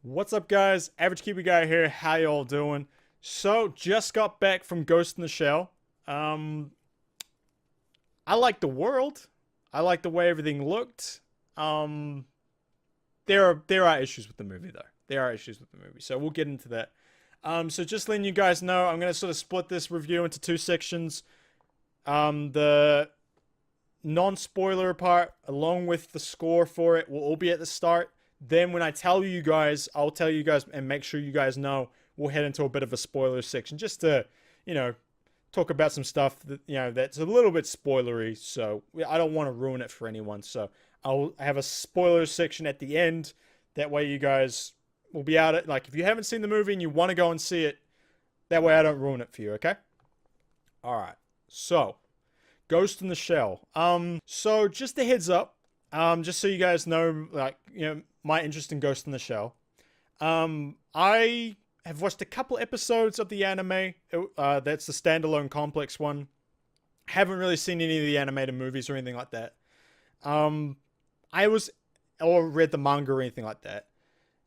What's up, guys? Average Kiwi Guy here. How y'all doing? So, just got back from Ghost in the Shell. Um, I like the world. I like the way everything looked. Um, there are issues with the movie though. There are issues with the movie, so we'll get into that. So just letting you guys know, I'm gonna sort of split this review into two sections. The non-spoiler part, along with the score for it, will all be at the start. Then when I tell you guys, I'll tell you guys and make sure you guys know we'll head into a bit of a spoiler section just to, you know, talk about some stuff that, that's a little bit spoilery. So I don't want to ruin it for anyone. So I'll have a spoiler section at the end. That way you guys will be out. Like if you haven't seen the movie and you want to go and see it, that way I don't ruin it for you. Okay. All right. So Ghost in the Shell. So just a heads up, just so you guys know, like, my interest in Ghost in the Shell. I have watched a couple episodes of the anime. That's the standalone complex one. Haven't really seen any of the animated movies or anything like that. Or read the manga or anything like that.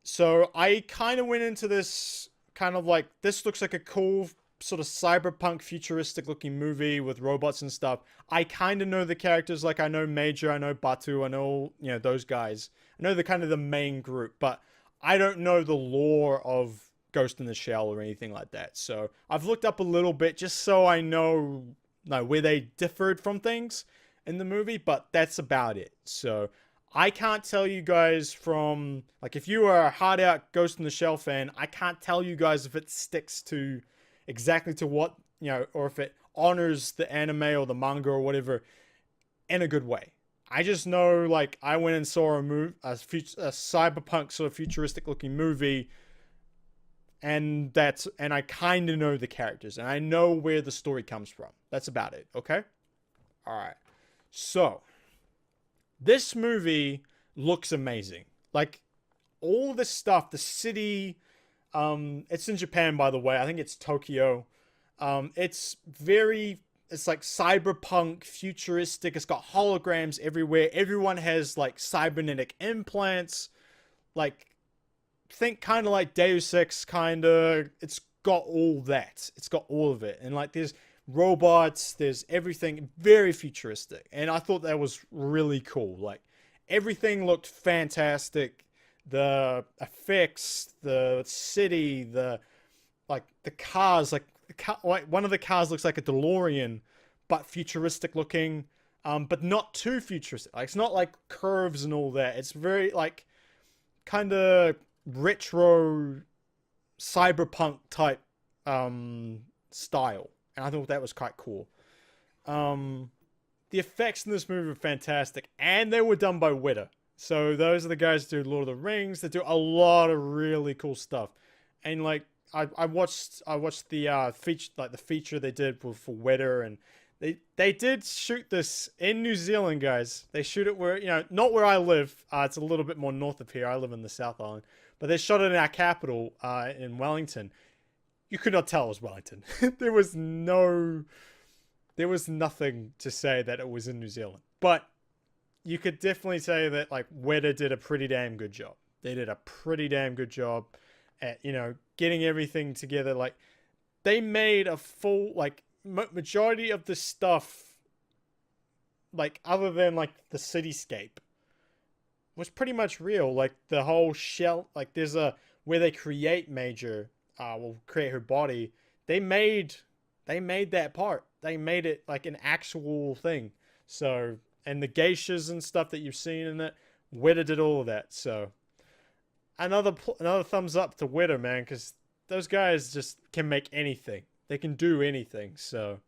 So I kind of went into this kind of like, this looks like a cool sort of cyberpunk futuristic looking movie with robots and stuff. I kind of know the characters, like I know Major, I know Batu, I know, those guys. I know they're kind of the main group, but I don't know the lore of Ghost in the Shell or anything like that. So I've looked up a little bit just so I know where they differed from things in the movie, but that's about it. So I can't tell you guys from, like, if you are a hard out Ghost in the Shell fan, I can't tell you guys if it sticks to exactly to what, or if it honors the anime or the manga or whatever in a good way. I just know, like, I went and saw a cyberpunk sort of futuristic looking movie, and I kind of know the characters, and I know where the story comes from. That's about it, okay? Alright. So, this movie looks amazing. Like, all this stuff, the city, it's in Japan, by the way. I think it's Tokyo. It's like cyberpunk, futuristic. It's got holograms everywhere. Everyone has like cybernetic implants. Like, think kind of like Deus Ex, kind of. It's got all that. It's got all of it. And like, there's robots, there's everything, very futuristic. And I thought that was really cool. Like, everything looked fantastic. The effects, the city, the cars, like one of the cars looks like a DeLorean, but futuristic looking, but not too futuristic. Like, it's not like curves and all that. It's very like kind of retro cyberpunk type style, and I thought that was quite cool. The effects in this movie are fantastic, and they were done by Weta. So those are the guys who do Lord of the Rings. They do a lot of really cool stuff, and like I watched the feature they did for Weta, and they did shoot this in New Zealand, guys. They shoot it where, not where I live. It's a little bit more north of here. I live in the South Island, but they shot it in our capital, in Wellington. You could not tell it was Wellington. there was nothing to say that it was in New Zealand, but you could definitely say that like Weta did a pretty damn good job. They did a pretty damn good job at, getting everything together. Like, they made a full, like, majority of the stuff, like, other than like the cityscape, was pretty much real. Like, the whole shell, like, there's a where they create Major, will create her body. They made that part. They made it like an actual thing. So, and the geishas and stuff that you've seen in it, Weta did all of that. So another thumbs up to Weta, man, because those guys just can make anything. They can do anything. So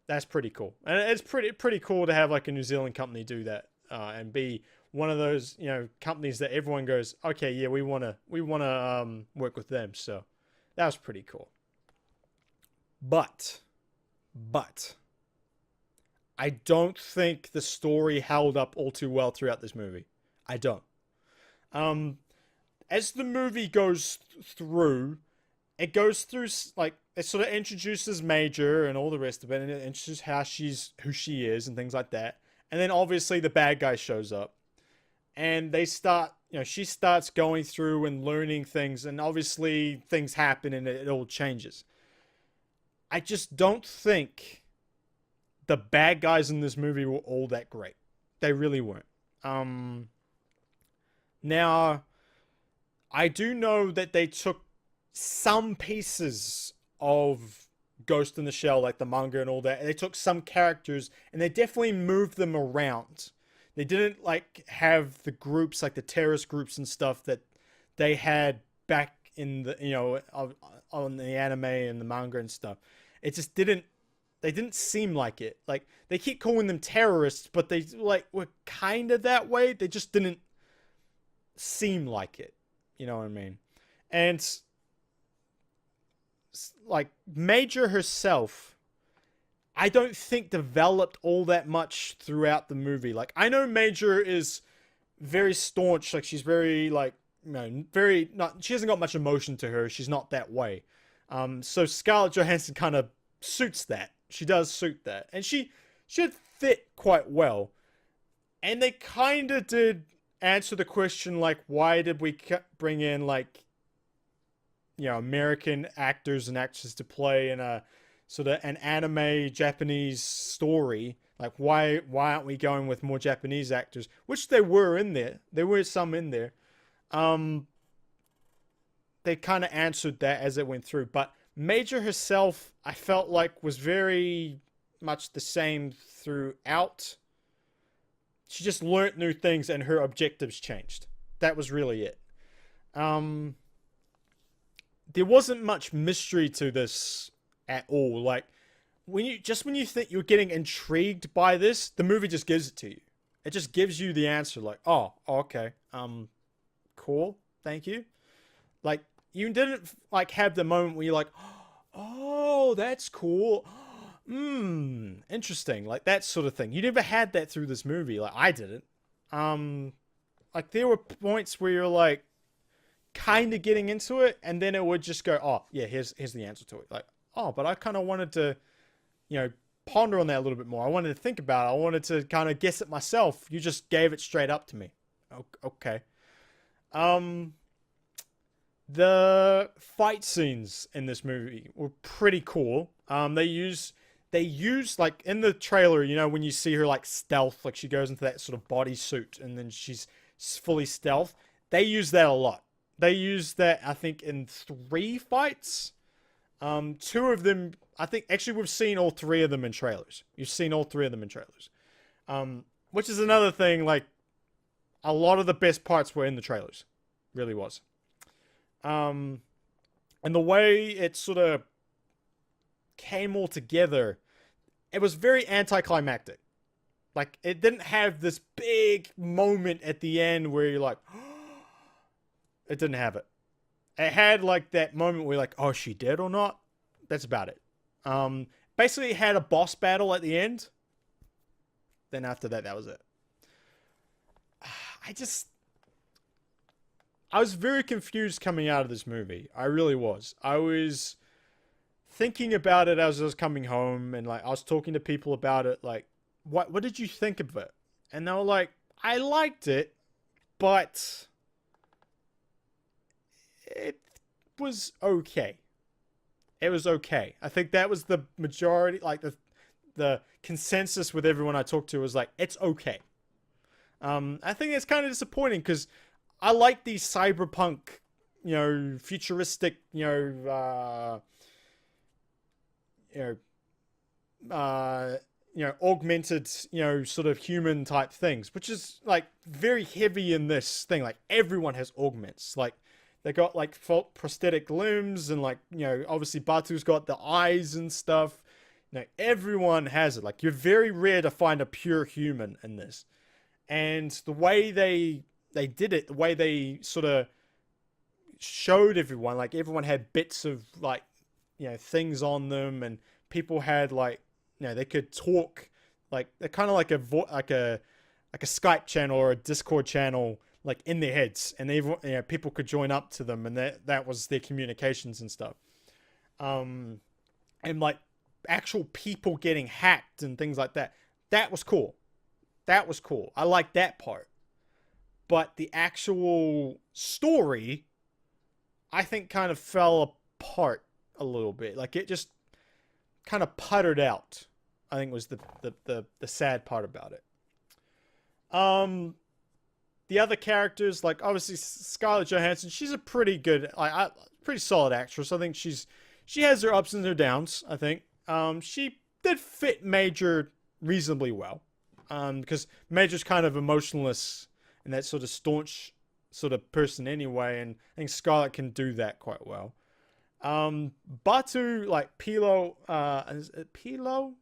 that's pretty cool, and it's pretty cool to have like a New Zealand company do that, and be one of those companies that everyone goes, okay, yeah, we wanna work with them. So that was pretty cool. But I don't think the story held up all too well throughout this movie. I don't. As the movie goes through, it goes through, like, it sort of introduces Major and all the rest of it, and it introduces who she is and things like that. And then obviously the bad guy shows up, and they start, she starts going through and learning things, and obviously things happen and it all changes. I just don't think the bad guys in this movie were all that great. They really weren't. Um, Now, I do know that they took some pieces of Ghost in the Shell, like the manga and all that, and they took some characters and they definitely moved them around. They didn't like have the groups, like the terrorist groups and stuff that they had back in the, on the anime and the manga and stuff. It just didn't, they didn't seem like it. Like, they keep calling them terrorists, but they like were kind of that way. They just didn't seem like it. You know what I mean? And like Major herself, I don't think developed all that much throughout the movie. Like, I know Major is very staunch. Like, she's very like, very not. She hasn't got much emotion to her. She's not that way. So Scarlett Johansson kind of suits that. She does suit that, and she should fit quite well. And they kind of did answer the question, like, why did we bring in like, American actors and actresses to play in a sort of an anime Japanese story? Like, why aren't we going with more Japanese actors? Which they were in there. There were some in there. They kind of answered that as it went through. But Major herself, I felt like, was very much the same throughout. She just learnt new things and her objectives changed. That was really it. There wasn't much mystery to this at all. Like, when you think you're getting intrigued by this, the movie just gives it to you. It just gives you the answer. Like, oh, okay, cool, thank you. Like, you didn't like have the moment where you're like, oh, that's cool. Interesting. Like, that sort of thing. You never had that through this movie. Like, I didn't. Like, there were points where you're like kind of getting into it, and then it would just go, oh yeah, here's the answer to it. Like, oh, but I kind of wanted to, ponder on that a little bit more. I wanted to think about it. I wanted to kind of guess it myself. You just gave it straight up to me. Okay. The fight scenes in this movie were pretty cool. They use like in the trailer, when you see her like stealth, like she goes into that sort of bodysuit and then she's fully stealth. They use that a lot. They use that, I think, in 3 fights. 2 of them, I think, actually we've seen all 3 of them in trailers. You've seen all 3 of them in trailers. Which is another thing, like, a lot of the best parts were in the trailers. Really was. And the way it sort of came all together, it was very anticlimactic. Like, it didn't have this big moment at the end where you're like, it didn't have it. It had like that moment where you're like, oh, is she dead or not? That's about it. Basically it had a boss battle at the end. Then after that, that was it. I was very confused coming out of this movie. I really was. I was thinking about it as I was coming home, and like I was talking to people about it, like, what did you think of it? And they were like, I liked it, but it was okay. It was okay. I think that was the majority, like the consensus with everyone I talked to was like, it's okay. I think it's kind of disappointing because I like these cyberpunk, futuristic, augmented, sort of human type things, which is like very heavy in this thing. Like, everyone has augments. Like, they got like prosthetic limbs and like, obviously Batu's got the eyes and stuff. Everyone has it. Like, you're very rare to find a pure human in this. And the way they did it, the way they sort of showed everyone, like everyone had bits of like, things on them, and people had like, they could talk, like they're kind of like a Skype channel or a Discord channel, like in their heads, and people could join up to them, and that was their communications and stuff. And like actual people getting hacked and things like that. That was cool. I liked that part. but the actual story, I think, kind of fell apart a little bit. Like, it just kind of puttered out, I think, was the sad part about it. The other characters, like obviously Scarlett Johansson, she's a pretty good, pretty solid actress. I think she has her ups and her downs. I think she did fit Major reasonably well, because Major's kind of emotionless and that sort of staunch sort of person anyway, and I think Scarlett can do that quite well. Batu, like Pilo, is it Pilo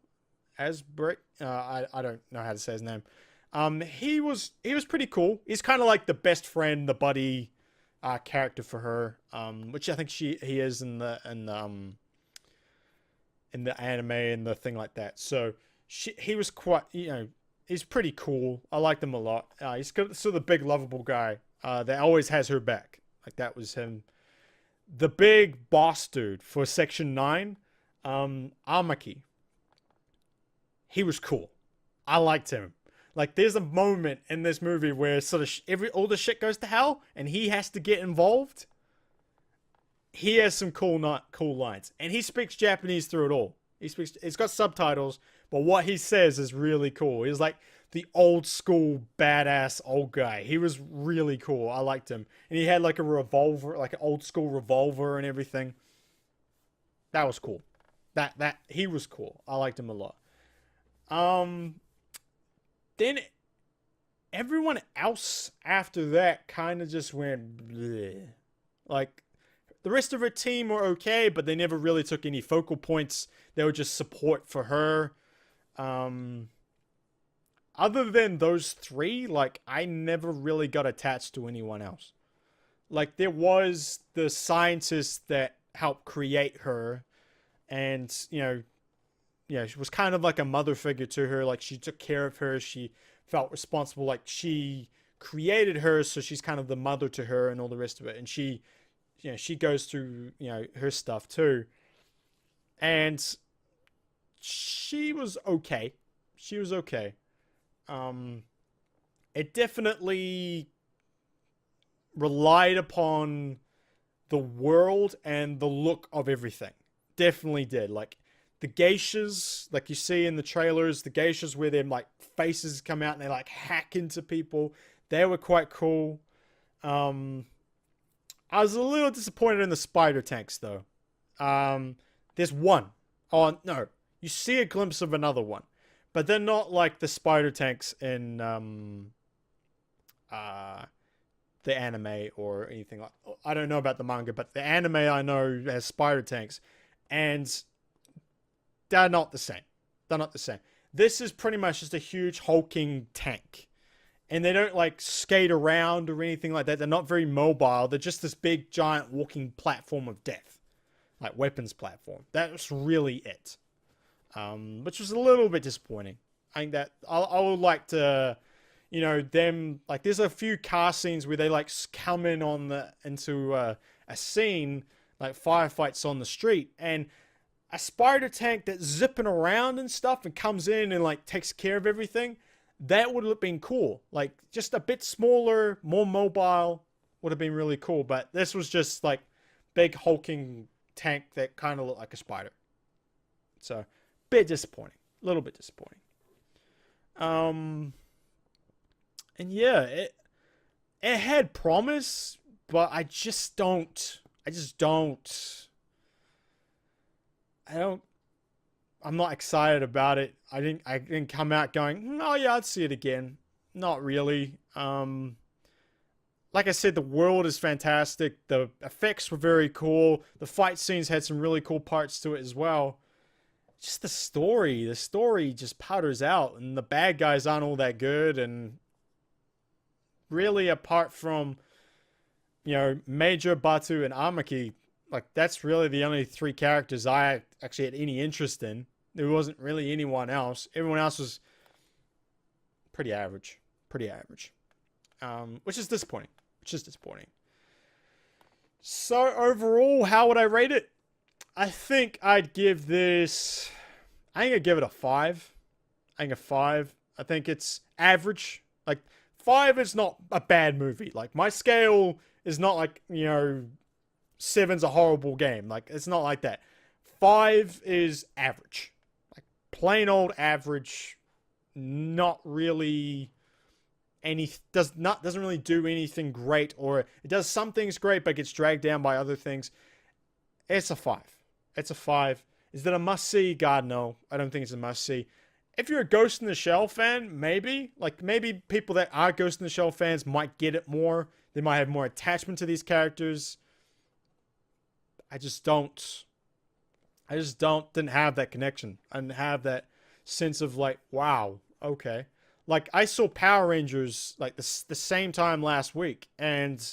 Asbrick? I don't know how to say his name. He was pretty cool. He's kind of like the best friend, the buddy, character for her. Which I think he is in the anime and the thing like that. So he was quite, he's pretty cool. I liked him a lot. He's sort of the big lovable guy that always has her back. Like, that was him. The big boss dude for Section 9, Amaki. He was cool. I liked him. Like, there's a moment in this movie where sort of all the shit goes to hell and he has to get involved. He has some cool lines, and he speaks Japanese through it all. It's got subtitles, but what he says is really cool. He's like the old school badass old guy. He was really cool. I liked him, and he had like a revolver, like an old school revolver and everything. That was cool. That he was cool. I liked him a lot. Then everyone else after that kind of just went bleh. Like, the rest of her team were okay, but they never really took any focal points. They were just support for her. Other than those three, like, I never really got attached to anyone else. Like, there was the scientist that helped create her, and, she was kind of like a mother figure to her. Like, she took care of her. She felt responsible. Like, she created her, so she's kind of the mother to her and all the rest of it. And she goes through, her stuff too. And she was okay. She was okay. It definitely relied upon the world and the look of everything. Definitely did. Like, the geishas, like you see in the trailers, the geishas where their like faces come out and they like hack into people. They were quite cool. I was a little disappointed in the spider tanks though. There's one. Oh no, you see a glimpse of another one, but they're not like the spider tanks in the anime or anything like. I don't know about the manga, but the anime I know has spider tanks, and they're not the same. They're not the same. This is pretty much just a huge hulking tank. And they don't like skate around or anything like that. They're not very mobile. They're just this big giant walking platform of death. Like weapons platform. That's really it. Which was a little bit disappointing. I think that I would like to, them, like there's a few car scenes where they like come in into a scene, like firefights on the street, and a spider tank that's zipping around and stuff and comes in and like takes care of everything. That would have been cool. Like, just a bit smaller, more mobile would have been really cool. But this was just like big hulking tank that kind of looked like a spider. So, bit disappointing. A little bit disappointing. And yeah, it had promise, but I'm not excited about it. I didn't come out going, oh yeah, I'd see it again. Not really. Like I said, the world is fantastic. The effects were very cool. The fight scenes had some really cool parts to it as well. Just the story just powders out, and the bad guys aren't all that good. And really, apart from, Major, Batu, and Amaki, like, that's really the only three characters I actually had any interest in. There wasn't really anyone else. Everyone else was pretty average. Which is disappointing. So, overall, how would I rate it? I think I'd give it a 5. I think it's average. Like, 5 is not a bad movie. Like, my scale is not like, 7's a horrible game. Like, it's not like that. 5 is average. Like, plain old average. Not really doesn't really do anything great, or it does some things great but gets dragged down by other things. It's a 5. It's a 5. Is that a must-see? God, no. I don't think it's a must-see. If you're a Ghost in the Shell fan, maybe. Like, maybe people that are Ghost in the Shell fans might get it more. They might have more attachment to these characters. I just didn't have that connection. I didn't have that sense of, like, wow, okay. Like, I saw Power Rangers, like, the same time last week, and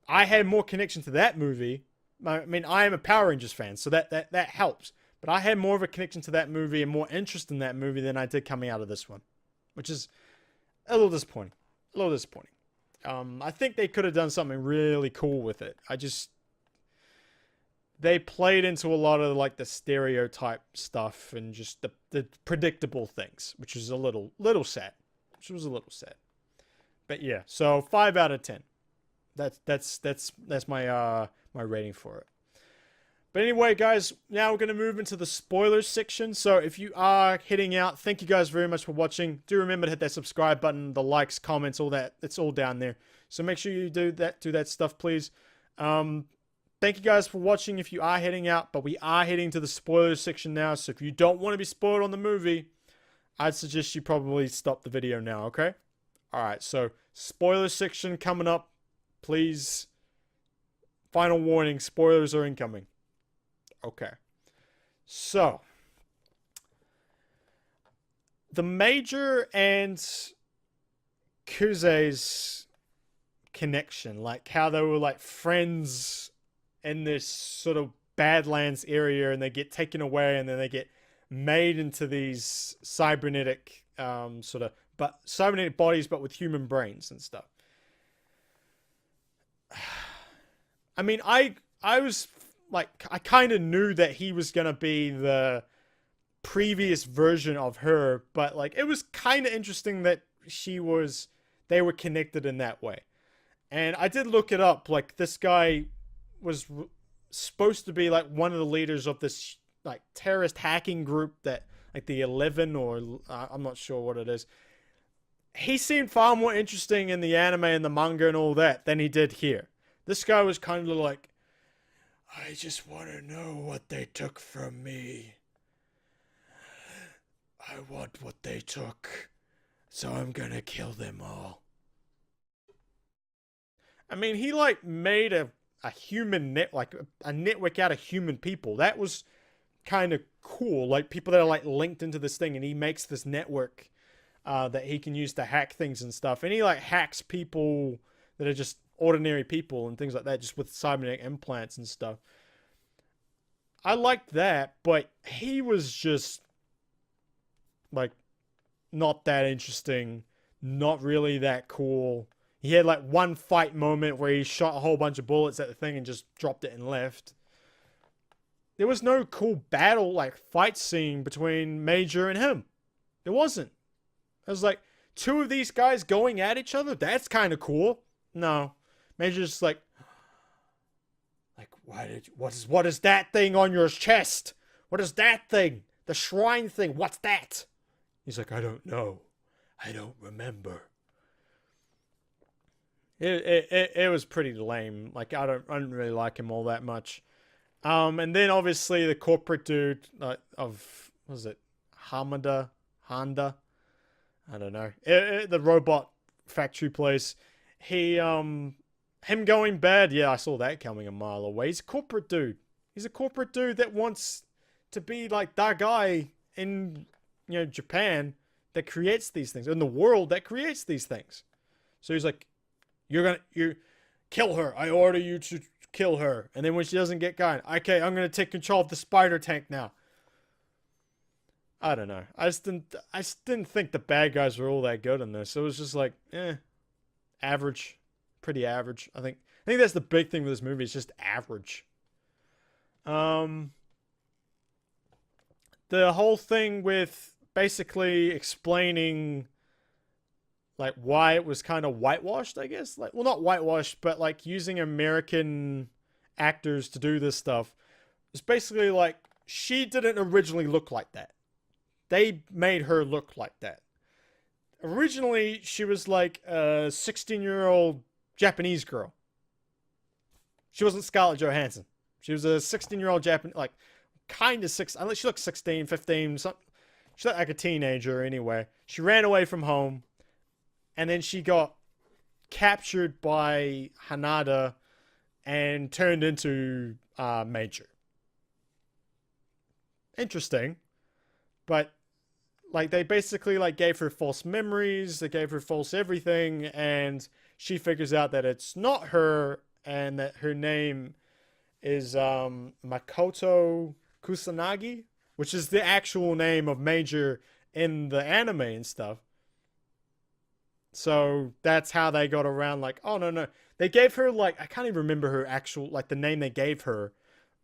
I had more connection to that movie. I mean, I am a Power Rangers fan, so that helps. But I had more of a connection to that movie and more interest in that movie than I did coming out of this one, which is a little disappointing. A little disappointing. I think they could have done something really cool with it. They played into a lot of, like, the stereotype stuff and just the predictable things, which was a little sad. But yeah, so 5 out of 10. That's my my rating for it. But anyway, guys, now we're going to move into the spoilers section. So if you are heading out, thank you guys very much for watching. Do remember to hit that subscribe button, the likes, comments, all that. It's all down there. So make sure you do that stuff, please. Thank you guys for watching if you are heading out, but we are heading to the spoilers section now. So if you don't want to be spoiled on the movie, I'd suggest you probably stop the video now, okay? Alright, so spoilers section coming up. Please, final warning, spoilers are incoming. Okay. So, the Major and Kuze's connection, like how they were like friends in this sort of Badlands area, and they get taken away, and then they get made into these cybernetic cybernetic bodies, but with human brains and stuff. I mean, I was like, I kind of knew that he was gonna be the previous version of her, but like, it was kind of interesting that they were connected in that way. And I did look it up. Like, this guy was supposed to be like one of the leaders of this like terrorist hacking group that, like, the 11, or I'm not sure what it is. He seemed far more interesting in the anime and the manga and all that than he did here. This guy was kind of like, I just want to know what they took from me. I want what they took, so I'm gonna kill them all. I mean, he like made a human like a network out of human people. That was kind of cool. Like, people that are like linked into this thing, and he makes this network that he can use to hack things and stuff. And he like hacks people that are just ordinary people and things like that, just with cybernetic implants and stuff. I liked that, but he was just like not that interesting, not really that cool. He had like one fight moment where he shot a whole bunch of bullets at the thing and just dropped it and left. There was no cool battle, like fight scene between Major and him. There wasn't. It was like two of these guys going at each other. That's kind of cool. No. Major's just like, what is that thing on your chest? What is that thing? The shrine thing. What's that? He's like, I don't know. I don't remember. It was pretty lame. Like, I don't really like him all that much. And then obviously the corporate dude of, what was it, Honda? I don't know. The robot factory place. Him going bad, yeah, I saw that coming a mile away. He's a corporate dude. He's a corporate dude that wants to be like that guy in, Japan that creates these things, in the world that creates these things. So he's like, you kill her. I order you to kill her. And then when she doesn't get going, okay, I'm gonna take control of the spider tank now. I don't know. I just didn't think the bad guys were all that good in this. It was just like, average. Pretty average. I think that's the big thing with this movie. It's just average. The whole thing with basically explaining like why it was kind of whitewashed, I guess. Like, well, not whitewashed, but like using American actors to do this stuff. It's basically like she didn't originally look like that. They made her look like that. Originally, she was like a 16-year-old Japanese girl. She wasn't Scarlett Johansson. She was a 16-year-old Japanese, like, kind of six. She looked 16, 15, something. She looked like a teenager anyway. She ran away from home, and then she got captured by Hanada and turned into Major. Interesting, but like they basically like gave her false memories, they gave her false everything, and she figures out that it's not her and that her name is Makoto Kusanagi, which is the actual name of Major in the anime and stuff. So that's how they got around, like, oh no, they gave her, like, I can't even remember her actual, like, the name they gave her.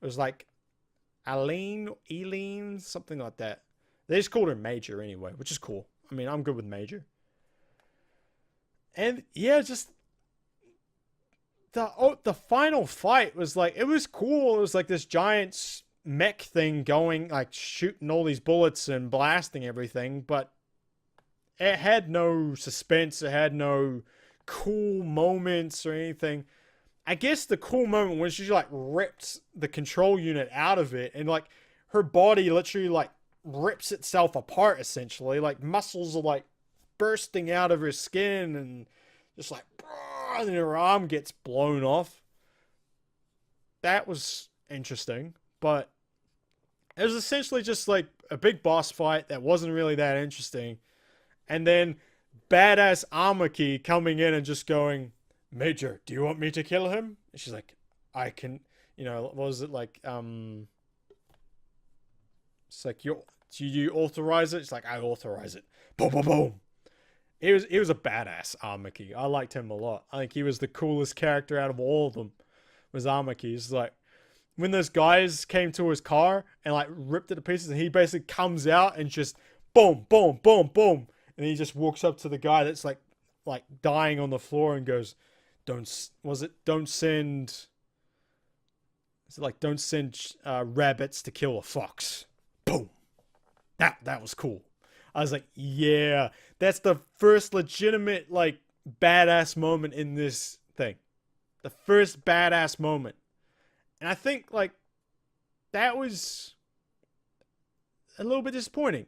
It was like Eileen, something like that. They just called her Major anyway, which is cool. I mean, I'm good with Major. And yeah, just the final fight was like, it was cool. It was like this giant mech thing going, like shooting all these bullets and blasting everything, but it had no suspense. It had no cool moments or anything. I guess the cool moment when she like ripped the control unit out of it and like her body literally like rips itself apart essentially. Like muscles are like bursting out of her skin and just like, and her arm gets blown off. That was interesting, but it was essentially just like a big boss fight that wasn't really that interesting. And then badass Amaki coming in and just going, Major, do you want me to kill him? And she's like, I can, what was it like, it's like, do you authorize it? It's like, I authorize it. Boom, boom, boom. He was a badass Amaki. I liked him a lot. I think he was the coolest character out of all of them, was Amaki. It's like, when those guys came to his car and like ripped it to pieces, and he basically comes out and just boom, boom, boom, boom. And he just walks up to the guy that's like dying on the floor and goes, don't send rabbits to kill a fox. Boom. That was cool. I was like, yeah, that's the first legitimate like badass moment in this thing. The first badass moment. And I think like that was a little bit disappointing.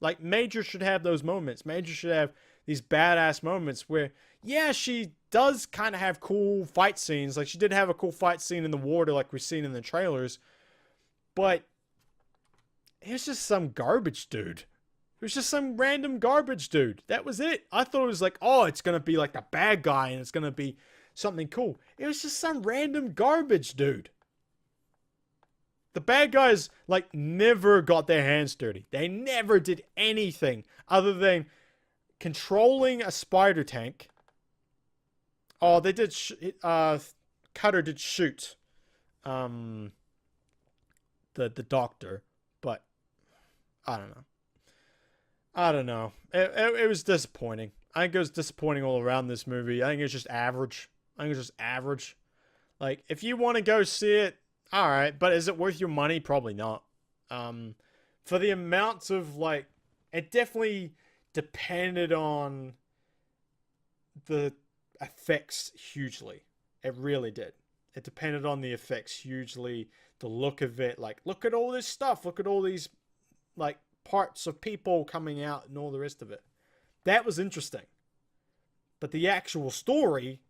Like, Major should have those moments. Major should have these badass moments where, yeah, she does kind of have cool fight scenes. Like, she did have a cool fight scene in the water like we've seen in the trailers. But it was just some garbage dude. It was just some random garbage dude. That was it. I thought it was like, oh, it's going to be like the bad guy and it's going to be something cool. It was just some random garbage dude. The bad guys, like, never got their hands dirty. They never did anything other than controlling a spider tank. Oh, they did, Cutter did shoot, the doctor, but I don't know. It was disappointing. I think it was disappointing all around this movie. I think it's just average. Like, if you want to go see it, all right, but is it worth your money? Probably not. For the amounts of, like, it definitely depended on the effects hugely. It really did. It depended on the effects hugely. The look of it, like, look at all this stuff. Look at all these, like, parts of people coming out and all the rest of it. That was interesting. But the actual story,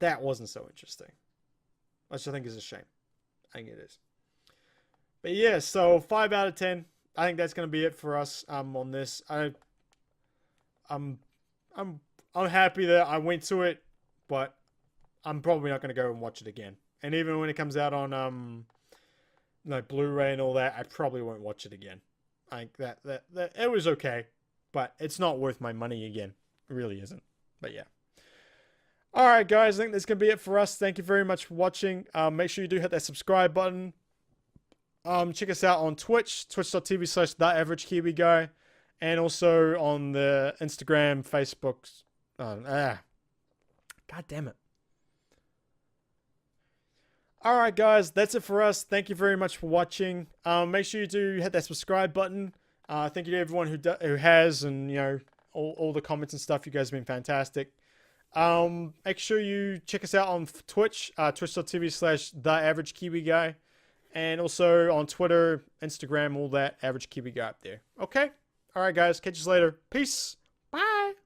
that wasn't so interesting. Which I think is a shame. I think it is. But yeah, so 5 out of 10. I think that's going to be it for us on this. I'm happy that I went to it, but I'm probably not going to go and watch it again. And even when it comes out on Blu-ray and all that, I probably won't watch it again. I think that it was okay, but it's not worth my money again. It really isn't. But yeah. Alright guys, I think that's going to be it for us. Thank you very much for watching. Make sure you do hit that subscribe button. Check us out on Twitch, twitch.tv/TheAverageKiwiGuy. and also on the Instagram, Facebook. God damn it. Alright guys, that's it for us. Thank you very much for watching. Make sure you do hit that subscribe button. Thank you to everyone who has, and you know, all the comments and stuff. You guys have been fantastic. Make sure you check us out on Twitch, twitch.tv/TheAverageKiwiGuy, and also on Twitter, Instagram, all that, AverageKiwiGuy up there. Okay? Alright guys, catch you later. Peace! Bye!